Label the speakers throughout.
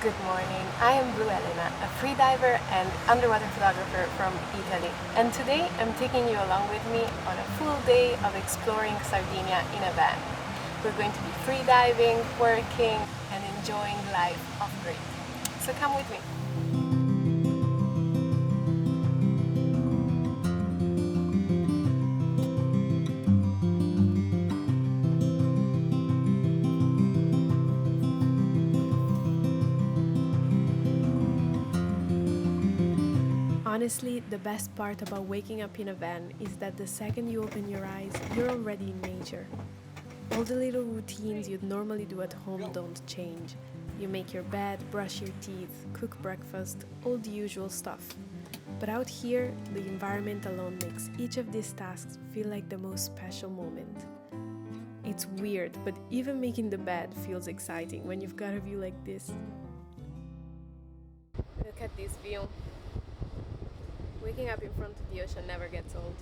Speaker 1: Good morning, I am Blue Elena, a freediver and underwater photographer from Italy. And today I'm taking you along with me on a full day of exploring Sardinia in a van. We're going to be freediving, working and enjoying life off-grid. So come with me. Honestly, the best part about waking up in a van is that the second you open your eyes, you're already in nature. All the little routines you'd normally do at home don't change. You make your bed, brush your teeth, cook breakfast, all the usual stuff. But out here, the environment alone makes each of these tasks feel like the most special moment. It's weird, but even making the bed feels exciting when you've got a view like this. Look at this view. Waking up in front of the ocean never gets old.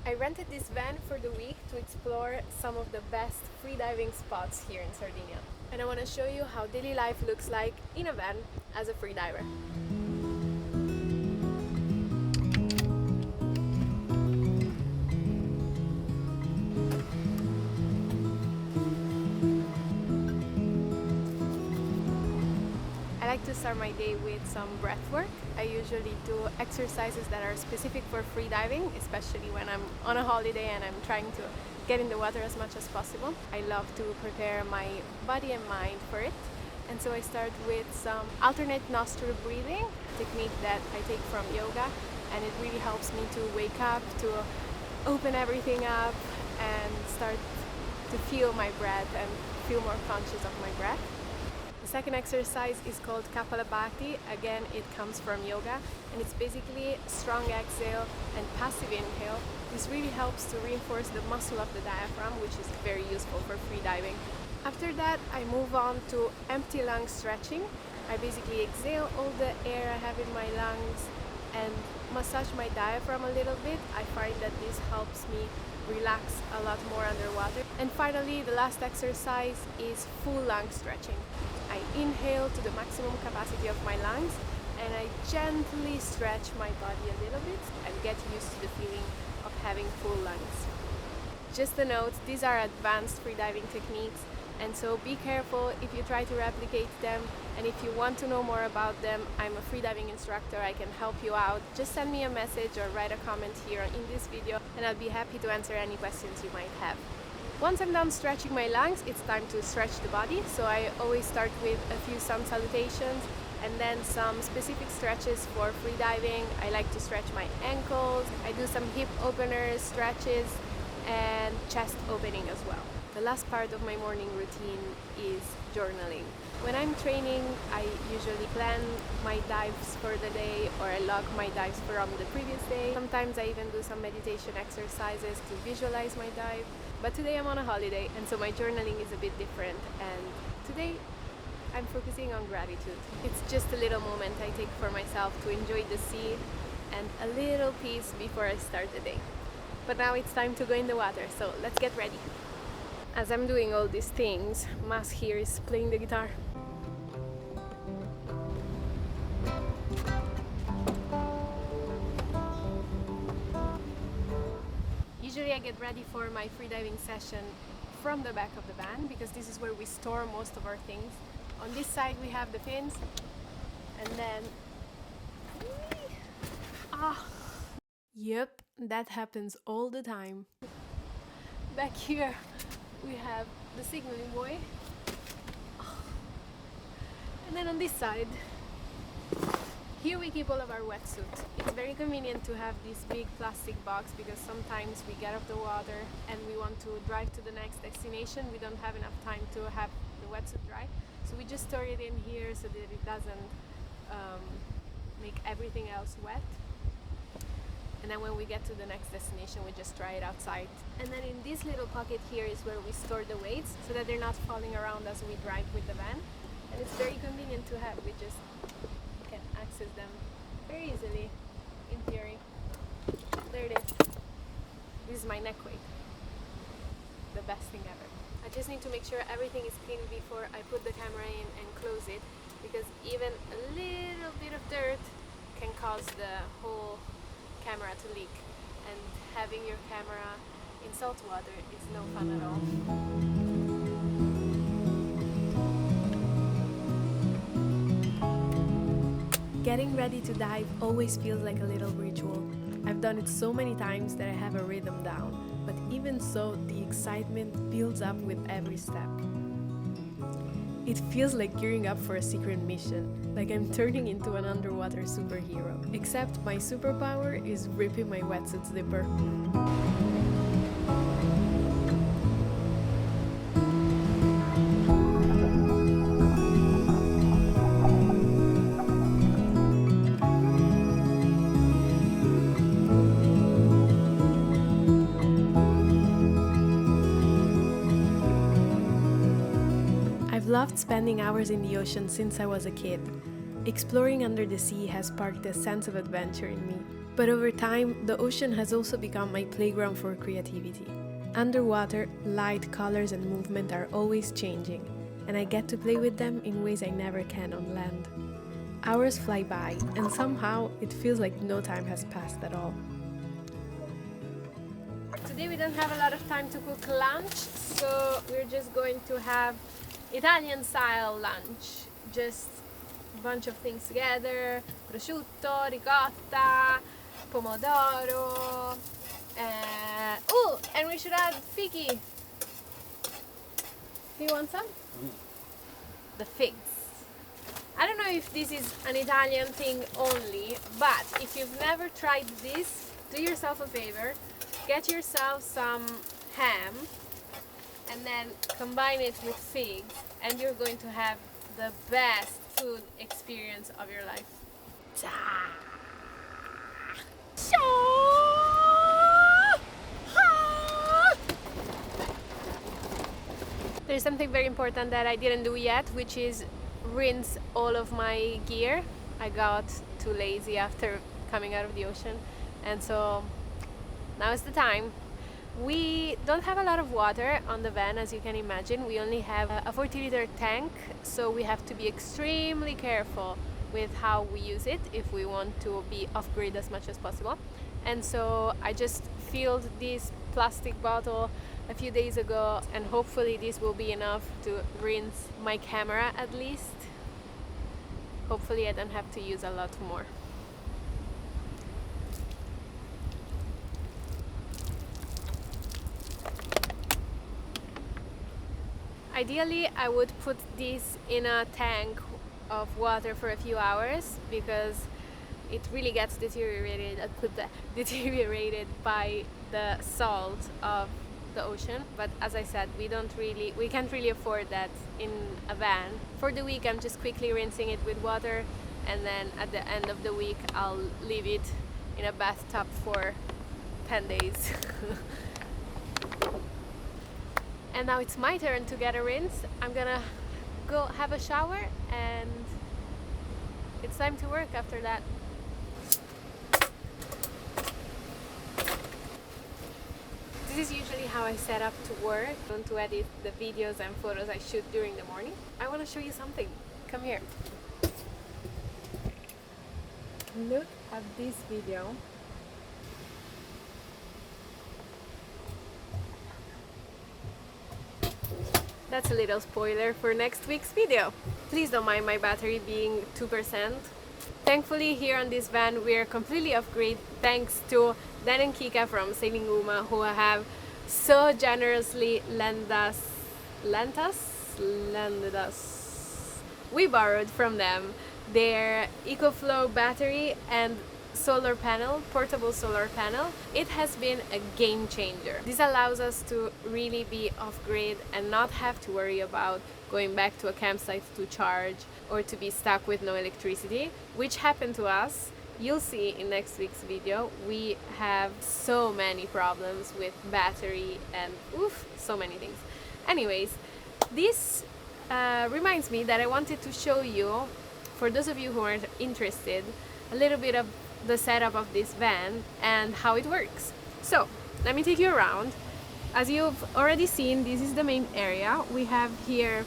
Speaker 1: I rented this van for the week to explore some of the best freediving spots here in Sardinia. And I want to show you how daily life looks like in a van as a freediver. I like to start my day with some breathwork. I usually do exercises that are specific for freediving, especially when I'm on a holiday and I'm trying to get in the water as much as possible. I love to prepare my body and mind for it. And so I start with some alternate nostril breathing technique that I take from yoga, and it really helps me to wake up, to open everything up and start to feel my breath and feel more conscious of my breath. The second exercise is called Kapalabhati. Again, it comes from yoga, and it's basically strong exhale and passive inhale. This really helps to reinforce the muscle of the diaphragm, which is very useful for freediving. After that, I move on to empty lung stretching. I basically exhale all the air I have in my lungs and massage my diaphragm a little bit. I find that this helps me relax a lot more underwater. And finally, the last exercise is full lung stretching. I inhale to the maximum capacity of my lungs and I gently stretch my body a little bit and get used to the feeling of having full lungs. Just a note, these are advanced freediving techniques, and so be careful if you try to replicate them, and if you want to know more about them, I'm a freediving instructor, I can help you out. Just send me a message or write a comment here in this video and I'll be happy to answer any questions you might have. Once I'm done stretching my lungs, it's time to stretch the body. So I always start with a few sun salutations and then some specific stretches for freediving. I like to stretch my ankles. I do some hip openers, stretches, and chest opening as well. The last part of my morning routine is journaling. When I'm training, I usually plan my dives for the day, or I log my dives from the previous day. Sometimes I even do some meditation exercises to visualize my dive. But today I'm on a holiday, and so my journaling is a bit different, and today I'm focusing on gratitude. It's just a little moment I take for myself to enjoy the sea and a little peace before I start the day. But now it's time to go in the water, so let's get ready. As I'm doing all these things, Mas here is playing the guitar. Usually I get ready for my freediving session from the back of the van because this is where we store most of our things. On this side we have the fins, and then Yep, that happens all the time. Back here we have the signaling buoy, and then on this side here we keep all of our wetsuits. It's very convenient to have this big plastic box because sometimes we get off the water and we want to drive to the next destination. We don't have enough time to have the wetsuit dry, so we just store it in here so that it doesn't make everything else wet. And then when we get to the next destination, we just dry it outside. And then in this little pocket here is where we store the weights so that they're not falling around as we drive with the van. And it's very convenient to have. We just can access them very easily, in theory. There it is. This is my neck weight. The best thing ever. I just need to make sure everything is clean before I put the camera in and close it. because even a little bit of dirt can cause the whole camera to leak, and having your camera in salt water is no fun at all. Getting ready to dive always feels like a little ritual. I've done it so many times that I have a rhythm down, but even so, the excitement builds up with every step. It feels like gearing up for a secret mission, like I'm turning into an underwater superhero. Except my superpower is ripping my wetsuit zipper. I've loved spending hours in the ocean since I was a kid. Exploring under the sea has sparked a sense of adventure in me. But over time, the ocean has also become my playground for creativity. Underwater, light, colors, and movement are always changing, and I get to play with them in ways I never can on land. Hours fly by, and somehow it feels like no time has passed at all. Today we don't have a lot of time to cook lunch, so we're just going to have Italian style lunch. Just a bunch of things together: prosciutto, ricotta, pomodoro, and we should add figgy. Do you want some? The figs. I don't know if this is an Italian thing only, but if you've never tried this, do yourself a favor, get yourself some ham and then combine it with figs, and you're going to have the best food experience of your life. There's something very important that I didn't do yet, which is rinse all of my gear. I got too lazy after coming out of the ocean, and so now is the time. We don't have a lot of water on the van, as you can imagine. We only have a 40-liter tank, so we have to be extremely careful with how we use it if we want to be off-grid as much as possible. And so I just filled this plastic bottle a few days ago, and hopefully this will be enough to rinse my camera at least. Hopefully I don't have to use a lot more. Ideally, I would put this in a tank of water for a few hours, because it really gets deteriorated by the salt of the ocean. But as I said, we can't really afford that in a van. For the week, I'm just quickly rinsing it with water, and then at the end of the week, I'll leave it in a bathtub for 10 days. And now it's my turn to get a rinse. I'm gonna go have a shower, and it's time to work after that. This is usually how I set up to work, to edit the videos and photos I shoot during the morning. I want to show you something. Come here. Look at this video. That's a little spoiler for next week's video. Please don't mind my battery being 2%. Thankfully, here on this van, we're completely off-grid thanks to Dan and Kika from Sailing Uma, who have so generously lent us. We borrowed from them their EcoFlow battery and solar panel, portable solar panel. It has been a game changer. This allows us to really be off-grid and not have to worry about going back to a campsite to charge or to be stuck with no electricity, which happened to us. You'll see in next week's video. We have so many problems with battery and so many things. Anyways, this reminds me that I wanted to show you, for those of you who aren't interested, a little bit of the setup of this van and how it works. So let me take you around. As you've already seen, this is the main area. We have here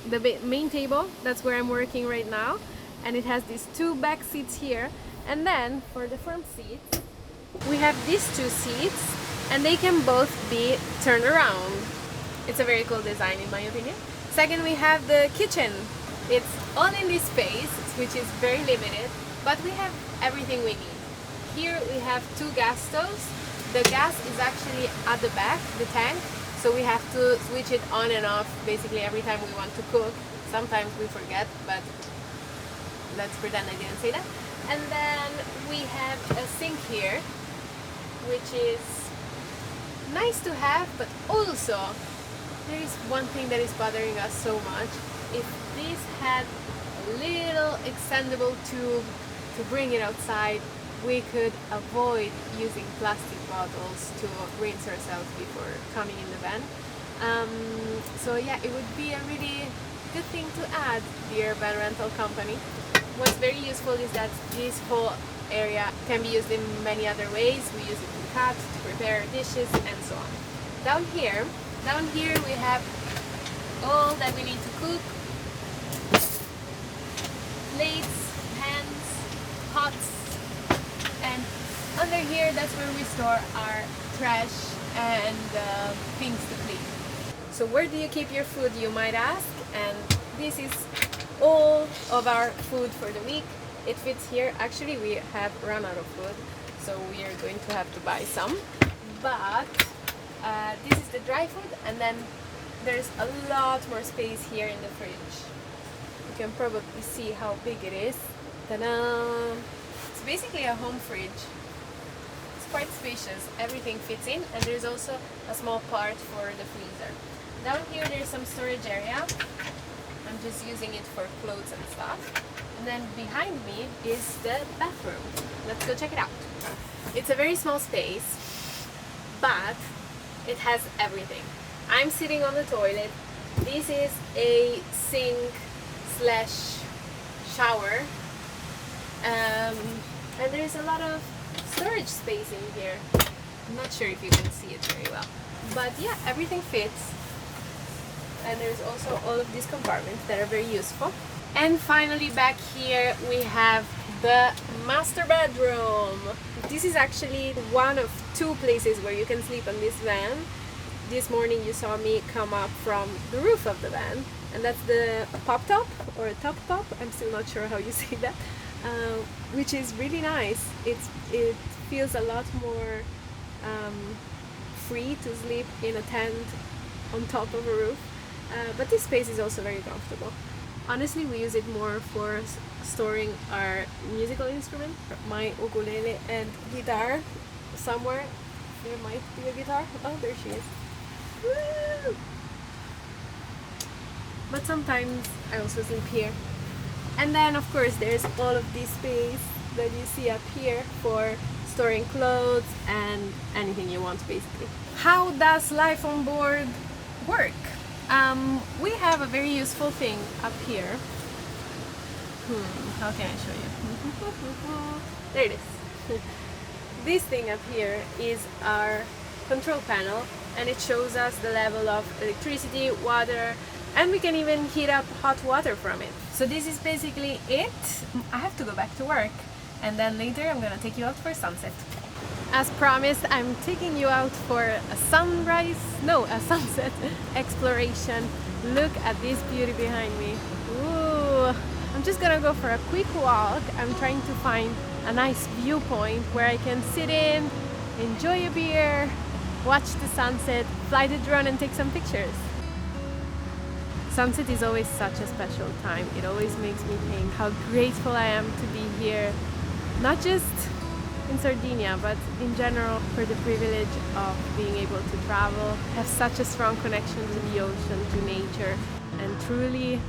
Speaker 1: the main table. That's where I'm working right now, and it has these two back seats here. And then for the front seats, we have these two seats, and they can both be turned around. It's a very cool design in my opinion. Second, we have the kitchen. It's all in this space, which is very limited, but we have everything we need. Here we have two gas stoves. The gas is actually at the back, the tank, so we have to switch it on and off basically every time we want to cook. Sometimes we forget, but let's pretend I didn't say that. And then we have a sink here, which is nice to have, but also there is one thing that is bothering us so much. If this had a little extendable tube to bring it outside, we could avoid using plastic bottles to rinse ourselves before coming in the van. So yeah, it would be a really good thing to add, dear van rental company. What's very useful is that this whole area can be used in many other ways. We use it to cut, to prepare dishes, and so on. Down here we have all that we need to cook. Plates, pans, pots, and under here that's where we store our trash and things to clean. So where do you keep your food, you might ask? And this is all of our food for the week. It fits here. Actually, we have run out of food, so we are going to have to buy some. But this is the dry food, and then there's a lot more space here in the fridge. You can probably see how big it is. Ta-da! It's basically a home fridge. It's quite spacious. Everything fits in, and there's also a small part for the freezer. Down here there's some storage area. I'm just using it for clothes and stuff. And then behind me is the bathroom. Let's go check it out. It's a very small space, but it has everything. I'm sitting on the toilet. This is a sink slash shower. And there's a lot of storage space in here. I'm not sure if you can see it very well. But yeah, everything fits. And there's also all of these compartments that are very useful. And finally back here we have the master bedroom. This is actually one of two places where you can sleep on this van. This morning you saw me come up from the roof of the van, and that's the pop top or top, I'm still not sure how you say that, which is really nice. It feels a lot more free to sleep in a tent on top of a roof. But this space is also very comfortable. Honestly, we use it more for storing our musical instrument, my ukulele and guitar. Somewhere there might be a guitar. Oh, there she is. Woo! But sometimes I also sleep here. And then of course there's all of this space that you see up here for storing clothes and anything you want basically. How does life on board work? We have a very useful thing up here. How can I show you? There it is. This thing up here is our control panel, and it shows us the level of electricity, water, and we can even heat up hot water from it. So this is basically it. I have to go back to work, and then later I'm gonna take you out for sunset. As promised, I'm taking you out for a sunset exploration. Look at this beauty behind me. Ooh. I'm just gonna go for a quick walk. I'm trying to find a nice viewpoint where I can sit in, enjoy a beer, watch the sunset, fly the drone and take some pictures. Sunset is always such a special time. It always makes me think how grateful I am to be here, not just in Sardinia, but in general for the privilege of being able to travel, have such a strong connection to the ocean, to nature, and truly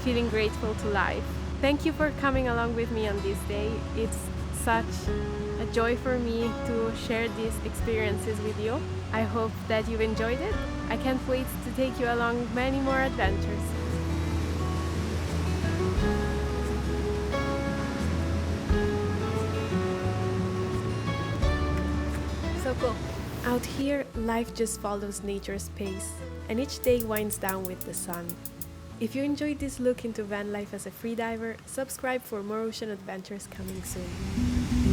Speaker 1: feeling grateful to life. Thank you for coming along with me on this day. It's such a joy for me to share these experiences with you. I hope that you've enjoyed it. I can't wait to take you along many more adventures. So cool. Out here, life just follows nature's pace, and each day winds down with the sun. If you enjoyed this look into van life as a freediver, subscribe for more ocean adventures coming soon.